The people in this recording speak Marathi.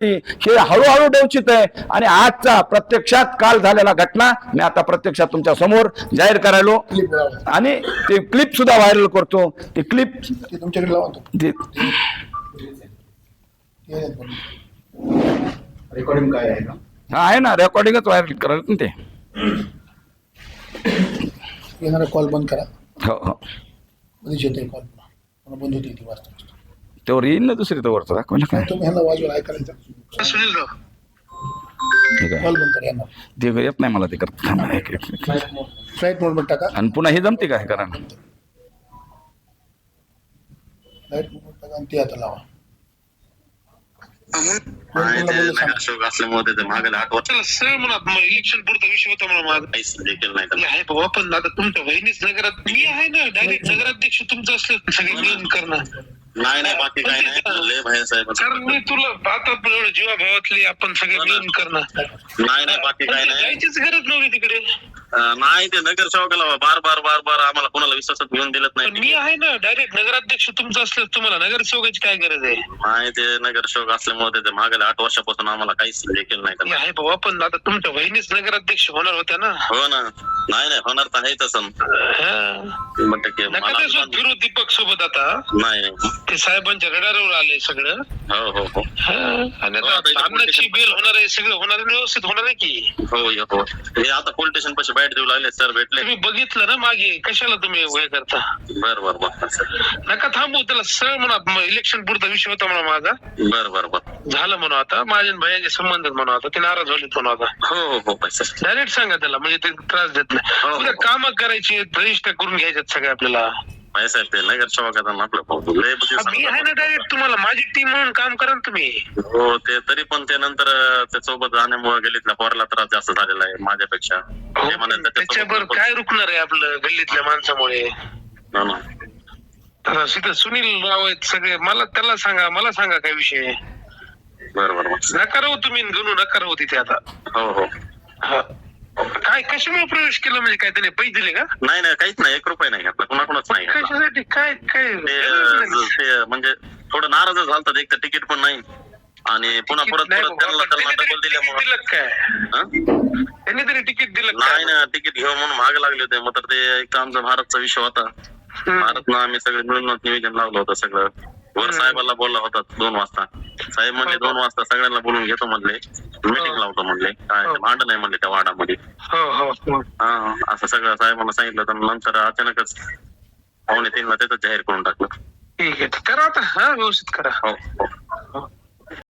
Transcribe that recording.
हे हळूहळू डोचित आहे आणि आजचा प्रत्यक्षात काल झालेला घटना मी आता प्रत्यक्षात तुमच्या समोर जाहीर करायलो आणि ते क्लिप सुद्धा व्हायरल करतो. ते क्लिप तुमच्याकडे लावा रेकॉर्डिंग काय आहे का? हा आहे ना, रेकॉर्डिंगच व्हायरल करायला ना ते. येणारा कॉल बंद करा. हो हो, कधीच येते कॉल पुन्हा बंद होते ती वाजता. तेवर येईन ना दुसरी तर वरचं दाखवायला काय. तुम्ही ह्याला वाजवा ऐकायचं. ठीक आहे, कॉल बंद करा यांना. ते येत नाही मला ते करत. फ्लाईट मोड टाका. आणि पुन्हा हे जमते काय करा. फ्लाईट मोड टाका आणि ते आता लावा. नगरसेवक असल्यामुळे त्याच्या मागे 8 वर्षाला सर म्हणा इलेक्शन पुरता विषय होता म्हणून माझं काहीच देखील नाही आहे बाबा. पण आता तुमच्या बहिणीच नगरात मी आहे ना, डायरेक्ट नगराध्यक्ष तुमचं असलं सगळे मिळून करणं. नाही बाकी काही नाही. लय भाई साहेब कारण मी तुला आता जीवाभावातले आपण सगळे मिळून करणं. नाही बाकी काही नाही. जायचीच गरज नव्हती तिकडे. नाही ते नगरसेवकाला बार आम्हाला कोणाला विश्वासात घेऊन दिलत नाही. मी आहे ना, डायरेक्ट नगराध्यक्ष तुमचं असलं तुम्हाला नगरसेवकाची काय गरज आहे. नाही ते नगरसेवक असल्यामुळे त्याच्या मागे 8 वर्षापासून आम्हाला काहीच देखील नाही आहे बाबा. पण आता तुमच्या बहिणीच नगराध्यक्ष होणार होत्या ना. हो ना. नाही होणार तर आहे तसं. फिरू दीपक सोबत आता नाही ते साहेबांच्या रडारवर आले सगळं. हो आणि आता अन्नाची बेल होणार आहे, सगळं होणार आहे, व्यवस्थित होणार आहे की. हो हे आता पोलीस स्टेशन पाशी बाहेर देऊ लागले सर. भेटले तुम्ही बघितलं ना मागे, कशाला तुम्ही हे करता. बर नका थांबू त्याला सर म्हणा. इलेक्शन पुरता विषय होता म्हणा माझा. बर झालं म्हणून आता माझ्या भैयाचे संबंध म्हणून आता ते नाराज झाले म्हणून आता. हो डायरेक्ट सांगा त्याला, म्हणजे ते त्रास देत नाही. काम करायची रजिस्टर करून घ्यायच्यात सगळे आपल्याला. साहेब ते नगरसेवक मी आहे ना, डायरेक्ट तुम्हाला माझी टीम म्हणून काम करा ना तुम्ही. हो ते तरी पण ते नंतर त्या सोबत जाण्यामुळे गल्लीतल्या पोराला त्रास जास्त झालेला आहे माझ्यापेक्षा. त्याच्यावर काय रुकणार आहे आपलं गल्लीतल्या माणसामुळे. तिथं सुनील राव आहेत सगळे. मला त्याला सांगा, मला सांगा काय विषय. बरोबर नका राहू तुम्ही, गणू नका राहू तिथे आता. हो काय कशामुळे प्रवेश केला, म्हणजे काय त्याने पैसे दिले का. नाही काहीच नाही, 1 रुपया नाही घेतला कुणाकुणाच नाही. कशासाठी काय म्हणजे थोडं नाराज झालं. एक तर तिकीट पण नाही आणि पुन्हा परत त्यांना डबल दिल्यामुळे त्यांनी तरी तिकीट दिलं नाही ना. तिकीट घेऊ म्हणून मागे लागले होते. मग तर ते एक आमचा भारतचा विषय होता. भारतनं आम्ही सगळे मिळून निवेदन लावलं होतं सगळं. वर साहेबांना बोलला होता 2 वाजता. साहेब म्हणले 2 वाजता सगळ्यांना बोलून घेतो म्हणले, मीटिंग लावतो म्हणले. काय भांडण नाही म्हणले त्या वाडामध्ये. हा असं सगळं साहेबांना सांगितलं. तर नंतर अचानकच 2:45 ला त्याच जाहीर करून टाकलं. ठीक आहे करा आता. हा व्यवस्थित करा. हो